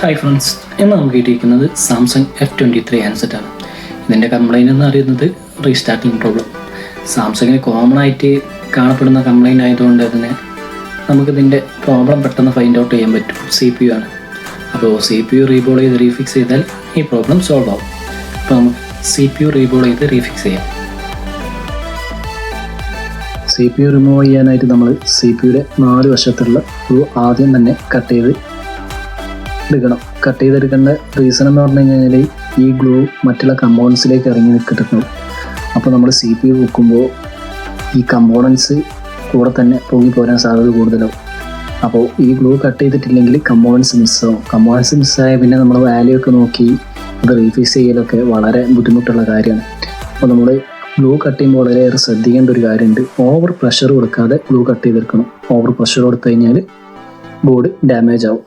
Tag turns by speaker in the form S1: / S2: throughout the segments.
S1: Hi friends, ഇന്ന് നമുക്ക് കിട്ടിയിരിക്കുന്നത് സാംസങ് F23 ഹാൻഡ്സെറ്റാണ്. ഇതിൻ്റെ കംപ്ലൈൻറ്റ് എന്ന് പറയുന്നത് റീസ്റ്റാർട്ടിങ് പ്രോബ്ലം. സാംസങ്ങിന് കോമൺ ആയിട്ട് കാണപ്പെടുന്ന കംപ്ലൈൻറ്റ് ആയതുകൊണ്ട് തന്നെ നമുക്കിതിൻ്റെ പ്രോബ്ലം പെട്ടെന്ന് ഫൈൻഡ് ഔട്ട് ചെയ്യാൻ പറ്റും. CPU ആണ്. അപ്പോൾ CPU റീബോൾ ചെയ്ത് റീഫിക്സ് ചെയ്താൽ ഈ പ്രോബ്ലം സോൾവ് ആവും. അപ്പോൾ നമുക്ക് CPU റീബോൾ ചെയ്ത് റീഫിക്സ് ചെയ്യാം. CPU റിമൂവ് ചെയ്യാനായിട്ട് നമ്മൾ CPUയുടെ 4 വശത്തുള്ള ഗ്ലൂ ആദ്യം തന്നെ കട്ട് ചെയ്തെടുക്കേണ്ട റീസൺ എന്ന് പറഞ്ഞു കഴിഞ്ഞാൽ ഈ ഗ്ലൂ മറ്റുള്ള കമ്പോണൻസിലേക്ക് ഇറങ്ങി നിൽക്കുന്നു. അപ്പോൾ നമ്മൾ CPU വെക്കുമ്പോൾ ഈ കമ്പോണൻസ് കൂടെ തന്നെ പൊങ്ങി പോരാൻ സാധ്യത കൂടുതലാവും. അപ്പോൾ ഈ ഗ്ലൂ കട്ട് ചെയ്തിട്ടില്ലെങ്കിൽ കമ്പോണൻസ് മിസ്സാവും. കമ്പോണൻസ് മിസ്സായാൽ പിന്നെ നമ്മൾ വാല്യൂ ഒക്കെ നോക്കി അത് റീഫിക്സ് ചെയ്യലൊക്കെ വളരെ ബുദ്ധിമുട്ടുള്ള കാര്യമാണ്. അപ്പോൾ നമ്മൾ ഗ്ലൂ കട്ട് ചെയ്യുമ്പോൾ വളരെയേറെ ശ്രദ്ധിക്കേണ്ട ഒരു കാര്യമുണ്ട്. ഓവർ പ്രഷർ കൊടുക്കാതെ ഗ്ലൂ കട്ട് ചെയ്തെടുക്കണം. ഓവർ പ്രഷർ കൊടുത്തു കഴിഞ്ഞാൽ ബോർഡ് ഡാമേജ് ആവും.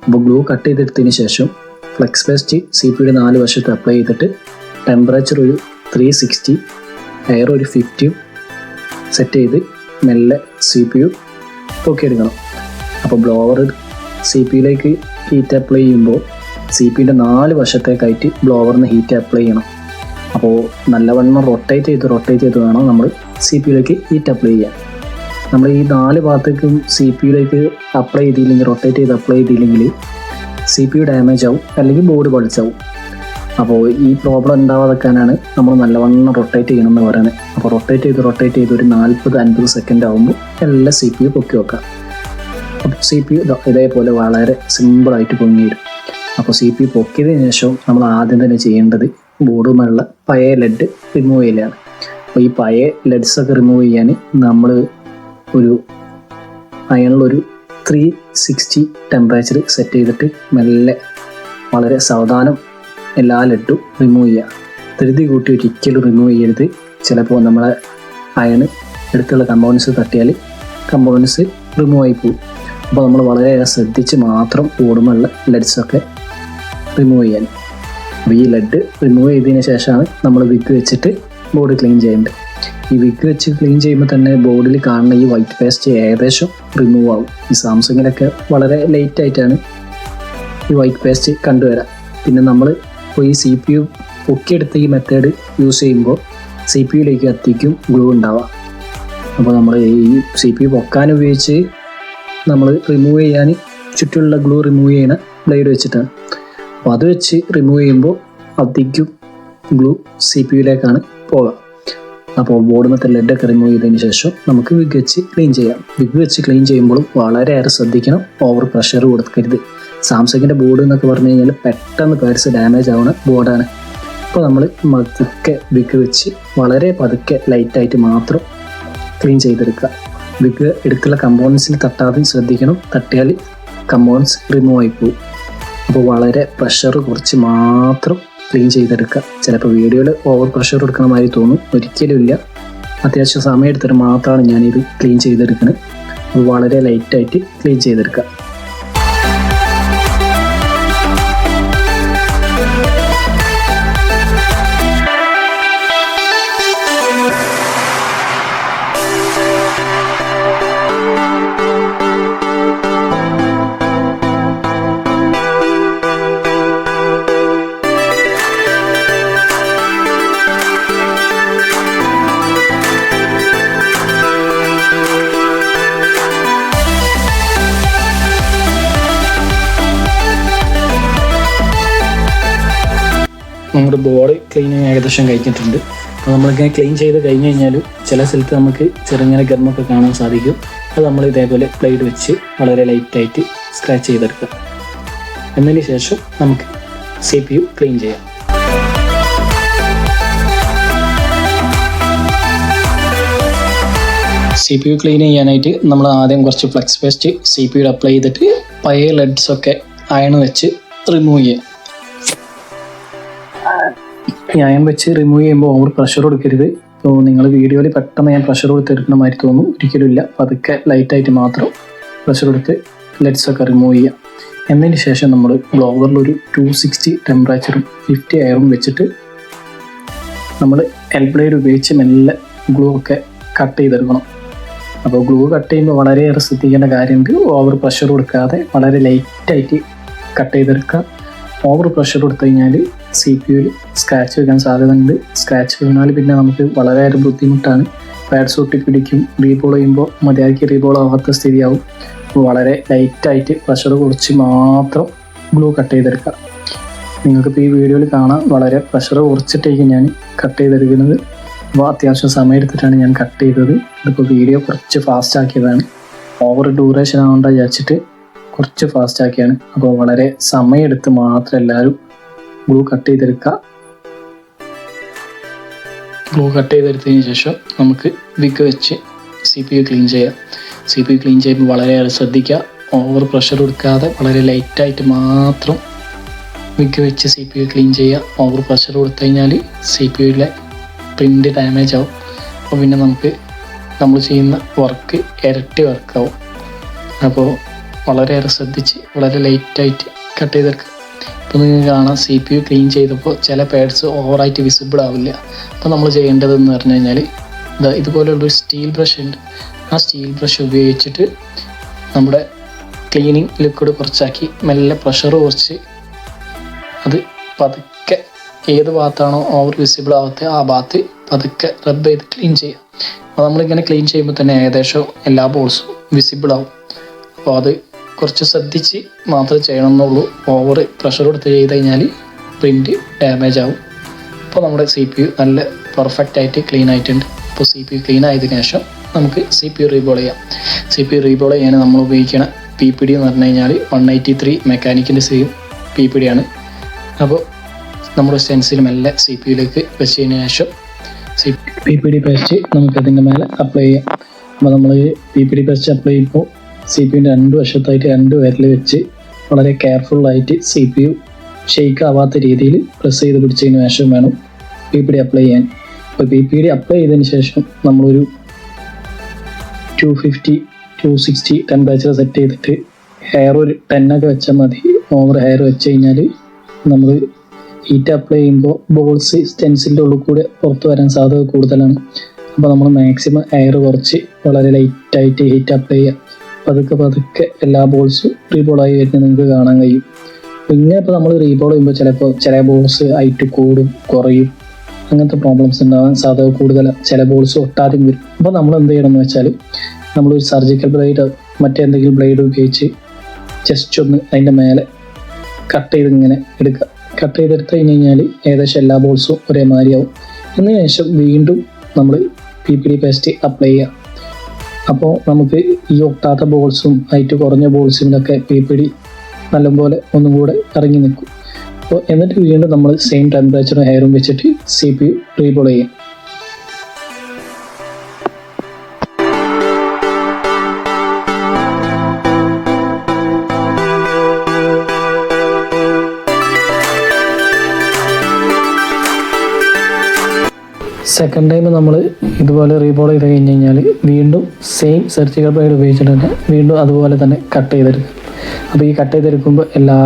S1: അപ്പോൾ ഗ്ലൂ കട്ട് ചെയ്തെടുത്തതിന് ശേഷം ഫ്ലെക്സ് പേസ്റ്റ് CPUയുടെ 4 വശത്ത് അപ്ലൈ ചെയ്തിട്ട് ടെമ്പറേച്ചർ ഒരു 360, എയർ ഒരു 50 സെറ്റ് ചെയ്ത് മെല്ലെ CPU പൊക്കിയെടുക്കണം. അപ്പോൾ ബ്ലോവർ CPUയിലേക്ക് ഹീറ്റ് അപ്ലൈ ചെയ്യുമ്പോൾ CPUയുടെ 4 വശത്തേക്കായിട്ട് ബ്ലോവറിന് ഹീറ്റ് അപ്ലൈ ചെയ്യണം. അപ്പോൾ നല്ലവണ്ണം റൊട്ടേറ്റ് ചെയ്ത് വേണം നമ്മൾ CPUയിലേക്ക് ഹീറ്റ് അപ്ലൈ ചെയ്യാൻ. നമ്മൾ ഈ 4 ഭാഗത്തേക്കും CPUയിലേക്ക് അപ്ലൈ ചെയ്തില്ലെങ്കിൽ, റൊട്ടേറ്റ് ചെയ്ത് അപ്ലൈ ചെയ്തില്ലെങ്കിൽ CPU ഡാമേജ് ആവും, അല്ലെങ്കിൽ ബോർഡ് പളിച്ചാവും. അപ്പോൾ ഈ പ്രോബ്ലം ഉണ്ടാവാതെക്കാനാണ് നമ്മൾ നല്ലവണ്ണം റൊട്ടേറ്റ് ചെയ്യണമെന്ന് പറയുന്നത്. അപ്പോൾ റൊട്ടേറ്റ് ചെയ്ത് ഒരു 40-50 സെക്കൻഡ് ആകുമ്പോൾ എല്ലാം CPU പൊക്കി വെക്കാം. അപ്പോൾ CPU ഇതേപോലെ വളരെ സിമ്പിളായിട്ട് പൊങ്ങി വരും. അപ്പോൾ CPU പൊക്കിയതിന് ശേഷം നമ്മൾ ആദ്യം തന്നെ ചെയ്യേണ്ടത് ബോർഡുമുള്ള പഴയ ലെഡ് റിമൂവ് ചെയ്യലാണ്. അപ്പോൾ ഈ പഴയ ലെഡ്സൊക്കെ റിമൂവ് ചെയ്യാൻ നമ്മൾ ഒരു അയണിലൊരു 360 ടെമ്പറേച്ചർ സെറ്റ് ചെയ്തിട്ട് മെല്ലെ വളരെ സാവധാനം എല്ലാ ലെഡും റിമൂവ് ചെയ്യുക. ധൃതി കൂട്ടി ഒരിക്കലും റിമൂവ് ചെയ്യരുത്. ചിലപ്പോൾ നമ്മളെ അയണ് എടുത്തുള്ള കമ്പോണൻസ് തട്ടിയാൽ കമ്പോണൻസ് റിമൂവ് ആയി പോകും. അപ്പോൾ നമ്മൾ വളരെ ശ്രദ്ധിച്ച് മാത്രം ഓടുമുള്ള ലെഡ്സൊക്കെ റിമൂവ് ചെയ്യാൻ. അപ്പോൾ ഈ ലെഡ് റിമൂവ് ചെയ്തതിന് ശേഷമാണ് നമ്മൾ വിഗ് വെച്ചിട്ട് ബോർഡ് ക്ലീൻ ചെയ്യേണ്ടത്. ഈ വിഗ് വെച്ച് ക്ലീൻ ചെയ്യുമ്പോൾ തന്നെ ബോർഡിൽ കാണുന്ന ഈ വൈറ്റ് പേസ്റ്റ് ഏകദേശം റിമൂവ് ആവും. ഈ സാംസങ്ങിലൊക്കെ വളരെ ലേറ്റ് ആയിട്ടാണ് ഈ വൈറ്റ് പേസ്റ്റ് കണ്ടുവരാം. പിന്നെ നമ്മൾ ഇപ്പോൾ ഈ CPU പൊക്കിയെടുത്ത ഈ മെത്തേഡ് യൂസ് ചെയ്യുമ്പോൾ CPUയിലേക്ക് അധികം ഗ്ലൂ ഉണ്ടാവാം. അപ്പോൾ നമ്മൾ ഈ CPU പൊക്കാൻ ഉപയോഗിച്ച് നമ്മൾ റിമൂവ് ചെയ്യാൻ ചുറ്റുമുള്ള ഗ്ലൂ റിമൂവ് ചെയ്യുന്ന ബ്ലേഡ് വെച്ചിട്ടാണ്. അപ്പോൾ അത് വെച്ച് റിമൂവ് ചെയ്യുമ്പോൾ അധികം ഗ്ലൂ CPUയിലേക്കാണ് പോകുക. അപ്പോൾ ബോർഡ് മറ്റേ ലെഡൊക്കെ റിമൂവ് ചെയ്തതിന് ശേഷം നമുക്ക് വിഗ് വെച്ച് ക്ലീൻ ചെയ്യാം. വിഗ് വെച്ച് ക്ലീൻ ചെയ്യുമ്പോഴും വളരെയേറെ ശ്രദ്ധിക്കണം, ഓവർ പ്രഷർ കൊടുക്കരുത്. സാംസങ്ങിൻ്റെ ബോർഡ് എന്നൊക്കെ പറഞ്ഞു കഴിഞ്ഞാൽ പെട്ടെന്ന് പേഴ്സ് ഡാമേജ് ആവുന്ന ബോർഡാണ്. അപ്പോൾ നമ്മൾ പതുക്കെ വിഗ് വെച്ച് വളരെ പതുക്കെ ലൈറ്റായിട്ട് മാത്രം ക്ലീൻ ചെയ്തെടുക്കുക. വിഗ് എടുത്തുള്ള കമ്പോണൻസിൽ തട്ടാതെ ശ്രദ്ധിക്കണം. തട്ടിയാൽ കമ്പോണൻസ് റിമൂവ് ആയി പോകും. അപ്പോൾ വളരെ പ്രഷർ കുറച്ച് മാത്രം ക്ലീൻ ചെയ്തെടുക്കുക. ചിലപ്പോൾ വീഡിയോയിൽ ഓവർ പ്രഷർ കൊടുക്കണ മാതിരി തോന്നും, ഒരിക്കലും ഇല്ല. അത്യാവശ്യം സമയം എടുത്തിട്ട് മാത്രമാണ് ഞാനിത് ക്ലീൻ ചെയ്തെടുക്കുന്നത്. അപ്പോൾ വളരെ ലൈറ്റായിട്ട് ക്ലീൻ ചെയ്തെടുക്കുക. നമ്മുടെ ബോർഡ് ക്ലീനിങ് ഏകദേശം കഴിഞ്ഞിട്ടുണ്ട്. അപ്പോൾ നമ്മളിങ്ങനെ ക്ലീൻ ചെയ്ത് കഴിഞ്ഞ് കഴിഞ്ഞാൽ ചില സ്ഥലത്ത് നമുക്ക് ചെറുങ്ങനെ ഗമ്മൊക്കെ കാണാൻ സാധിക്കും. അത് നമ്മൾ ഇതേപോലെ ബ്ലേഡ് വെച്ച് വളരെ ലൈറ്റായിട്ട് സ്ക്രാച്ച് ചെയ്തെടുക്കുക. എന്നതിന് ശേഷം നമുക്ക് CPU ക്ലീൻ ചെയ്യാം. CPU ക്ലീൻ ചെയ്യാനായിട്ട് നമ്മൾ ആദ്യം കുറച്ച് ഫ്ലെക്സ് പേസ്റ്റ് CPUയിൽ അപ്ലൈ ചെയ്തിട്ട് പഴയ ലെഡ്സൊക്കെ അയൺ വെച്ച് റിമൂവ് ചെയ്യാം. അയൺ വെച്ച് റിമൂവ് ചെയ്യുമ്പോൾ ഓവർ പ്രഷർ കൊടുക്കരുത്. അപ്പോൾ നിങ്ങൾ വീഡിയോയിൽ പെട്ടെന്ന് ഞാൻ പ്രഷർ കൊടുത്തെടുക്കുന്ന മാതിരി തോന്നും, ഒരിക്കലും ഇല്ല. പതുക്കെ ലൈറ്റായിട്ട് മാത്രം പ്രഷർ കൊടുത്ത് ലെഡ്സൊക്കെ റിമൂവ് ചെയ്യാം. എന്നതിന് ശേഷം നമ്മൾ ബ്ലോവറിൽ ഒരു 260 ടെമ്പറേച്ചറും 50 എയറും വെച്ചിട്ട് നമ്മൾ ബ്ലേഡ് ഉപയോഗിച്ച് മെല്ലെ ഗ്ലൂ ഒക്കെ കട്ട് ചെയ്തെടുക്കണം. അപ്പോൾ ഗ്ലൂ കട്ട് ചെയ്യുമ്പോൾ വളരെയേറെ ശ്രദ്ധിക്കേണ്ട കാര്യമുണ്ട്. ഓവർ പ്രഷർ കൊടുക്കാതെ വളരെ ലൈറ്റായിട്ട് കട്ട് ചെയ്തെടുക്കുക. ഓവർ പ്രഷർ കൊടുത്തു കഴിഞ്ഞാൽ CPU സ്ക്രാച്ച് വീഴാൻ സാധ്യതയുണ്ട്. സ്ക്രാച്ച് വീണാൽ പിന്നെ നമുക്ക് വളരെയേറെ ബുദ്ധിമുട്ടാണ്. പാഡ്സ് ഒട്ടിപ്പിടിക്കും. റീബോൾ ചെയ്യുമ്പോൾ മതിയാക്കി റീബോൾ ആവാത്ത സ്ഥിതിയാവും. അപ്പോൾ വളരെ ലൈറ്റായിട്ട് പ്രഷർ കുറച്ച് മാത്രം ഗ്ലൂ കട്ട് ചെയ്തെടുക്കുക. നിങ്ങൾക്കിപ്പോൾ ഈ വീഡിയോയിൽ കാണാം, വളരെ പ്രഷർ കുറച്ചിട്ടേക്കും ഞാൻ കട്ട് ചെയ്തെടുക്കുന്നത്. അപ്പോൾ അത്യാവശ്യം സമയം എടുത്തിട്ടാണ് ഞാൻ കട്ട് ചെയ്തത്. ഇതിപ്പോൾ വീഡിയോ കുറച്ച് ഫാസ്റ്റ് ആക്കിയതാണ്. ഓവർ ഡ്യൂറേഷൻ ആവേണ്ട വിചാരിച്ചിട്ട് കുറച്ച് ഫാസ്റ്റ് ആക്കിയാണ്. അപ്പോൾ വളരെ സമയമെടുത്ത് മാത്രം എല്ലാവരും ഗ്ലൂ കട്ട് ചെയ്തെടുക്കുക. ഗ്ലൂ കട്ട് ചെയ്തെടുത്തതിന് ശേഷം നമുക്ക് വിഗ് വെച്ച് CPU ക്ലീൻ ചെയ്യാം. CPU ക്ലീൻ ചെയ്യുമ്പോൾ വളരെയേറെ ശ്രദ്ധിക്കുക. ഓവർ പ്രഷർ കൊടുക്കാതെ വളരെ ലൈറ്റായിട്ട് മാത്രം വിഗ് വെച്ച് CPU ക്ലീൻ ചെയ്യുക. ഓവർ പ്രഷർ കൊടുത്തു കഴിഞ്ഞാൽ CPUയിലെ പ്രിൻ്റ് ഡാമേജ് ആവും. അപ്പോൾ പിന്നെ നമ്മൾ ചെയ്യുന്ന വർക്ക് ഇരട്ടി വർക്കാവും. അപ്പോൾ വളരെയേറെ ശ്രദ്ധിച്ച് വളരെ ലൈറ്റായിട്ട് കട്ട് ചെയ്തെടുക്കുക. ഇപ്പോൾ നിങ്ങൾക്ക് കാണാം, CPU ക്ലീൻ ചെയ്തപ്പോൾ ചില പാഡ്സ് ഓവറായിട്ട് വിസിബിൾ ആവില്ല. അപ്പോൾ നമ്മൾ ചെയ്യേണ്ടതെന്ന് പറഞ്ഞു കഴിഞ്ഞാൽ ഇതുപോലെയുള്ളൊരു സ്റ്റീൽ ബ്രഷ് ഉണ്ട്. ആ സ്റ്റീൽ ബ്രഷ് ഉപയോഗിച്ചിട്ട് നമ്മുടെ ക്ലീനിങ് ലിക്വിഡ് കുറച്ചാക്കി മെല്ലെ പ്രഷർ കുറച്ച് അത് പതുക്കെ ഏത് ഭാഗത്താണോ ഓവർ വിസിബിൾ ആവാത്ത ആ ഭാഗത്ത് പതുക്കെ റബ്ബ് ചെയ്ത് ക്ലീൻ ചെയ്യുക. അപ്പോൾ നമ്മളിങ്ങനെ ക്ലീൻ ചെയ്യുമ്പോൾ തന്നെ ഏകദേശം എല്ലാ ബോൾസും വിസിബിൾ ആവും. അപ്പോൾ അത് കുറച്ച് ശ്രദ്ധിച്ച് മാത്രം ചെയ്യണമെന്നുള്ളൂ. ഓവർ പ്രഷർ കൊടുത്ത് ചെയ്ത് കഴിഞ്ഞാൽ പ്രിൻ്റ് ഡാമേജ് ആവും. അപ്പോൾ നമ്മുടെ CPU നല്ല പെർഫെക്റ്റ് ആയിട്ട് ക്ലീൻ ആയിട്ടുണ്ട്. അപ്പോൾ CPU ക്ലീൻ ആയതിനു ശേഷം നമുക്ക് CPU റീബോൾ ചെയ്യാം. CPU റീബോൾ ചെയ്യാൻ നമ്മൾ ഉപയോഗിക്കുന്ന PPD എന്ന് പറഞ്ഞു കഴിഞ്ഞാൽ 183 മെക്കാനിക്കിൻ്റെ സെയിം PPD ആണ്. അപ്പോൾ നമ്മുടെ സ്റ്റെൻസിൽ മെല്ലെ CPUയിലേക്ക് വെച്ചതിന് ശേഷം PPD പേസ്റ്റ് നമുക്കതിൻ്റെ മേലെ അപ്ലൈ ചെയ്യാം. അപ്പോൾ നമ്മൾ PPD പേസ്റ്റ് അപ്ലൈ ചെയ്യുമ്പോൾ CPUവിൻ്റെ രണ്ട് വശത്തായിട്ട് 2 വിരൽ വെച്ച് വളരെ കെയർഫുള്ളായിട്ട് CPU ഷെയ്ക്ക് ആവാത്ത രീതിയിൽ പ്രസ് ചെയ്ത് പിടിച്ചതിന് ശേഷം വേണം PPD അപ്ലൈ ചെയ്യാൻ. അപ്പോൾ PPD അപ്ലൈ ചെയ്തതിന് ശേഷം നമ്മളൊരു 250-260 ടെമ്പറേച്ചർ സെറ്റ് ചെയ്തിട്ട് ഹെയർ ഒരു 10 ഒക്കെ വെച്ചാൽ മതി. ഓവർ ഹെയർ വെച്ച് കഴിഞ്ഞാൽ നമ്മൾ ഹീറ്റ് അപ്ലൈ ചെയ്യുമ്പോൾ ബോൾസ് സ്റ്റെൻസിൻ്റെ ഉള്ളിൽ കൂടെ പുറത്ത് വരാൻ സാധ്യത കൂടുതലാണ്. അപ്പോൾ നമ്മൾ മാക്സിമം എയർ കുറച്ച് വളരെ ലൈറ്റായിട്ട് ഹീറ്റ് അപ്ലൈ ചെയ്യുക. പതുക്കെ എല്ലാ ബോൾസും റീബോളായി വരുന്നത് നിങ്ങൾക്ക് കാണാൻ കഴിയും. ഇങ്ങനെ ഇപ്പോൾ നമ്മൾ റീബോൾ ചെയ്യുമ്പോൾ ചിലപ്പോൾ ചില ബോൾസ് ഹൈറ്റ് കൂടും കുറയും, അങ്ങനത്തെ പ്രോബ്ലംസ് ഉണ്ടാകാൻ സാധ്യത കൂടുതലാണ്. ചില ബോൾസ് ഒട്ടാതെയും വരും. അപ്പോൾ നമ്മൾ എന്ത് ചെയ്യണം എന്ന് വെച്ചാൽ നമ്മളൊരു സർജിക്കൽ ബ്ലേഡ് മറ്റെന്തെങ്കിലും ബ്ലേഡ് ഉപയോഗിച്ച് ജസ്റ്റ് ഒന്ന് അതിൻ്റെ മേലെ കട്ട് ചെയ്ത് ഇങ്ങനെ എടുക്കുക. കട്ട് ചെയ്തെടുത്ത് കഴിഞ്ഞാൽ ഏകദേശം എല്ലാ ബോൾസും ഒരേമാതിരിയാവും. അതിന് ശേഷം വീണ്ടും നമ്മൾ PPD പേസ്റ്റ് അപ്ലൈ ചെയ്യുക. അപ്പോൾ നമുക്ക് ഈ ഒട്ടാത്ത ബോൾസും ഹൈറ്റ് കുറഞ്ഞ ബോൾസിനൊക്കെ PPD നല്ലപോലെ ഒന്നും കൂടെ ഇറങ്ങി നിൽക്കും. അപ്പോൾ എന്നിട്ട് വീണ്ടും നമ്മൾ സെയിം ടെമ്പറേച്ചറും ഹെയറും വെച്ചിട്ട് CPU റീബോൾ ചെയ്യാം. സെക്കൻഡ് ടൈം നമ്മൾ ഇതുപോലെ റീബോൾ ചെയ്ത് കഴിഞ്ഞ് കഴിഞ്ഞാൽ വീണ്ടും സെയിം സർജിക്കൽ ബ്ലേഡ് ഉപയോഗിച്ചിട്ട് തന്നെ വീണ്ടും അതുപോലെ തന്നെ കട്ട് ചെയ്തെടുക്കും. അപ്പോൾ ഈ കട്ട് ചെയ്തെടുക്കുമ്പോൾ എല്ലാ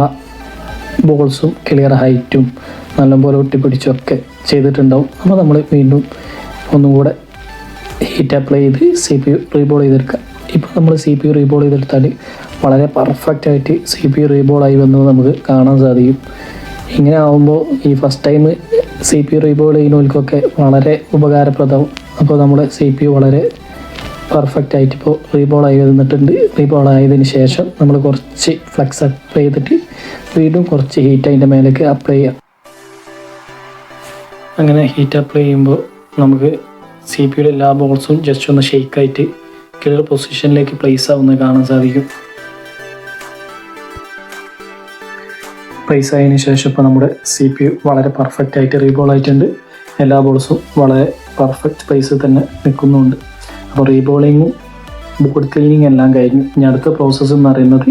S1: ബോൾസും ക്ലിയർ ഹൈറ്റും നല്ലപോലെ ഒട്ടിപ്പിടിച്ചൊക്കെ ചെയ്തിട്ടുണ്ടാവും. അപ്പോൾ നമ്മൾ വീണ്ടും ഒന്നും കൂടെ ഹീറ്റ് അപ്ലൈ ചെയ്ത് CPU റീബോൾ ചെയ്തെടുക്കുക. ഇപ്പോൾ നമ്മൾ CPU റീബോൾ ചെയ്തെടുത്താൽ വളരെ പെർഫെക്റ്റായിട്ട് CPU റീബോളായി വന്നത് നമുക്ക് കാണാൻ സാധിക്കും. ഇങ്ങനെ ആകുമ്പോൾ ഈ ഫസ്റ്റ് ടൈം CPU റീബോൾ ചെയ്യുന്നവർക്കൊക്കെ വളരെ ഉപകാരപ്രദമാവും. അപ്പോൾ നമ്മുടെ CPU വളരെ പെർഫെക്റ്റ് ആയിട്ട് ഇപ്പോൾ റീബോളായി വന്നിട്ടുണ്ട്. റീബോളായതിന് ശേഷം നമ്മൾ കുറച്ച് ഫ്ലക്സ് അപ്ലൈ ചെയ്തിട്ട് വീണ്ടും കുറച്ച് ഹീറ്റ് അതിൻ്റെ മേലേക്ക് അപ്ലൈ ചെയ്യാം. അങ്ങനെ ഹീറ്റ് അപ്ലൈ ചെയ്യുമ്പോൾ നമുക്ക് CPUയുടെ എല്ലാ ബോൾസും ജസ്റ്റ് ഒന്ന് ഷെയ്ക്കായിട്ട് ക്ലിയർ പൊസിഷനിലേക്ക് പ്ലേസ് ആവുന്നത് കാണാൻ സാധിക്കും. പ്ലേസ് ആയതിനു ശേഷം ഇപ്പോൾ നമ്മുടെ CPU വളരെ പെർഫെക്റ്റ് ആയിട്ട് റീബോൾ ആയിട്ടുണ്ട്. എല്ലാ ബോൾസും വളരെ പെർഫെക്റ്റ് പ്ലേസിൽ തന്നെ നിൽക്കുന്നുണ്ട്. അപ്പോൾ റീബോളിങ്ങും ബോർഡ് ക്ലീനിങ് എല്ലാം കഴിഞ്ഞു. ഇനി അടുത്ത പ്രോസസ്സ് എന്ന് പറയുന്നത്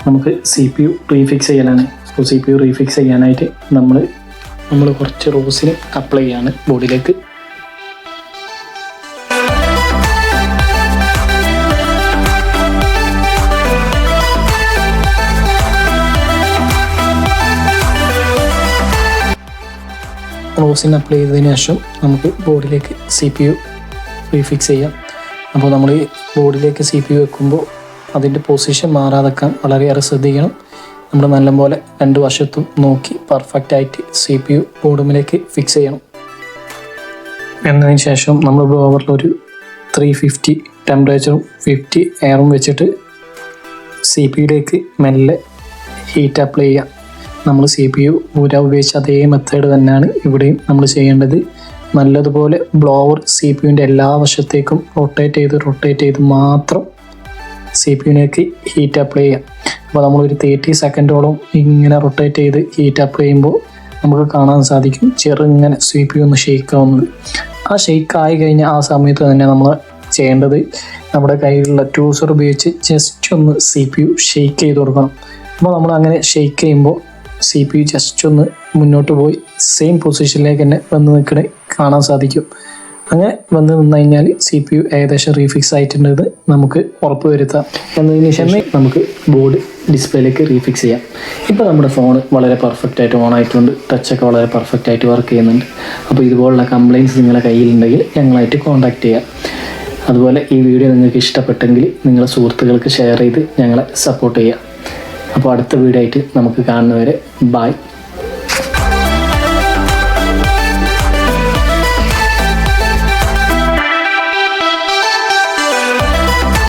S1: നമുക്ക് CPU റീഫിക്സ് ചെയ്യാനാണ്. അപ്പോൾ CPU റീഫിക്സ് ചെയ്യാനായിട്ട് നമ്മൾ കുറച്ച് റോസിന് അപ്ലൈ ചെയ്യാണ് ബോഡിയിലേക്ക്. റോസിന് അപ്ലൈ ചെയ്തതിന് ശേഷം നമുക്ക് ബോഡിയിലേക്ക് CPU റീഫിക്സ് ചെയ്യാം. അപ്പോൾ നമ്മൾ ഈ ബോഡിയിലേക്ക് CPU വെക്കുമ്പോൾ അതിൻ്റെ പൊസിഷൻ മാറാതെക്കാൻ വളരെയേറെ ശ്രദ്ധിക്കണം. നമ്മൾ നല്ലപോലെ 2 വശത്തും നോക്കി പെർഫെക്റ്റായിട്ട് CPU ബോർഡുമിലേക്ക് ഫിക്സ് ചെയ്യണം. എന്നതിന് ശേഷം നമ്മൾ ബ്ലോവറിലൊരു 350 ടെമ്പറേച്ചറും 50 എയറും വെച്ചിട്ട് CPU മെല്ലെ ഹീറ്റ് അപ്ലൈ ചെയ്യാം. നമ്മൾ CPU ഉപയോഗിച്ച അതേ മെത്തേഡ് തന്നെയാണ് ഇവിടെയും നമ്മൾ ചെയ്യേണ്ടത്. നല്ലതുപോലെ ബ്ലോവർ CPUവിൻ്റെ എല്ലാ വശത്തേക്കും റൊട്ടേറ്റ് ചെയ്ത് മാത്രം CPUവിലേക്ക് ഹീറ്റ് അപ്ലൈ ചെയ്യാം. അപ്പോൾ നമ്മളൊരു 30 സെക്കൻഡോളം ഇങ്ങനെ റൊട്ടേറ്റ് ചെയ്ത് ഹീറ്റ് അപ്ലൈ ചെയ്യുമ്പോൾ നമുക്ക് കാണാൻ സാധിക്കും ചെറുങ്ങനെ CPU ഒന്ന് ഷെയ്ക്ക് ആവുന്നത്. ആ ഷെയ്ക്ക് ആയി കഴിഞ്ഞാൽ ആ സമയത്ത് തന്നെ നമ്മൾ ചെയ്യേണ്ടത് നമ്മുടെ കയ്യിലുള്ള ടൂസർ ഉപയോഗിച്ച് ജസ്റ്റ് ഒന്ന് CPU ഷെയ്ക്ക് ചെയ്ത് കൊടുക്കണം. അപ്പോൾ നമ്മൾ അങ്ങനെ ഷെയ്ക്ക് ചെയ്യുമ്പോൾ CPU ജസ്റ്റ് ഒന്ന് മുന്നോട്ട് പോയി സെയിം പൊസിഷനിലേക്ക് തന്നെ വന്ന് നിൽക്കണേ കാണാൻ സാധിക്കും. അങ്ങനെ വന്ന് നിന്ന് കഴിഞ്ഞാൽ CPU ഏകദേശം റീഫിക്സ് ആയിട്ടുള്ളത് നമുക്ക് ഉറപ്പ് വരുത്താം. എന്നതിന് ശേഷം നമുക്ക് ബോർഡ് ഡിസ്പ്ലേയിലേക്ക് റീഫിക്സ് ചെയ്യാം. ഇപ്പോൾ നമ്മുടെ ഫോൺ വളരെ പെർഫെക്റ്റ് ആയിട്ട് ഓൺ ആയിട്ടുണ്ട്, ടച്ചൊക്കെ വളരെ പെർഫെക്റ്റ് ആയിട്ട് വർക്ക് ചെയ്യുന്നുണ്ട്. അപ്പോൾ ഇതുപോലുള്ള കംപ്ലയിൻറ്റ്സ് നിങ്ങളുടെ കയ്യിലുണ്ടെങ്കിൽ ഞങ്ങളായിട്ട് കോൺടാക്റ്റ് ചെയ്യാം. അതുപോലെ ഈ വീഡിയോ നിങ്ങൾക്ക് ഇഷ്ടപ്പെട്ടെങ്കിൽ നിങ്ങളുടെ സുഹൃത്തുക്കൾക്ക് ഷെയർ ചെയ്ത് ഞങ്ങളെ സപ്പോർട്ട് ചെയ്യുക. അപ്പോൾ അടുത്ത വീഡിയോ ആയിട്ട് നമുക്ക് കാണുന്നവരെ ബൈ.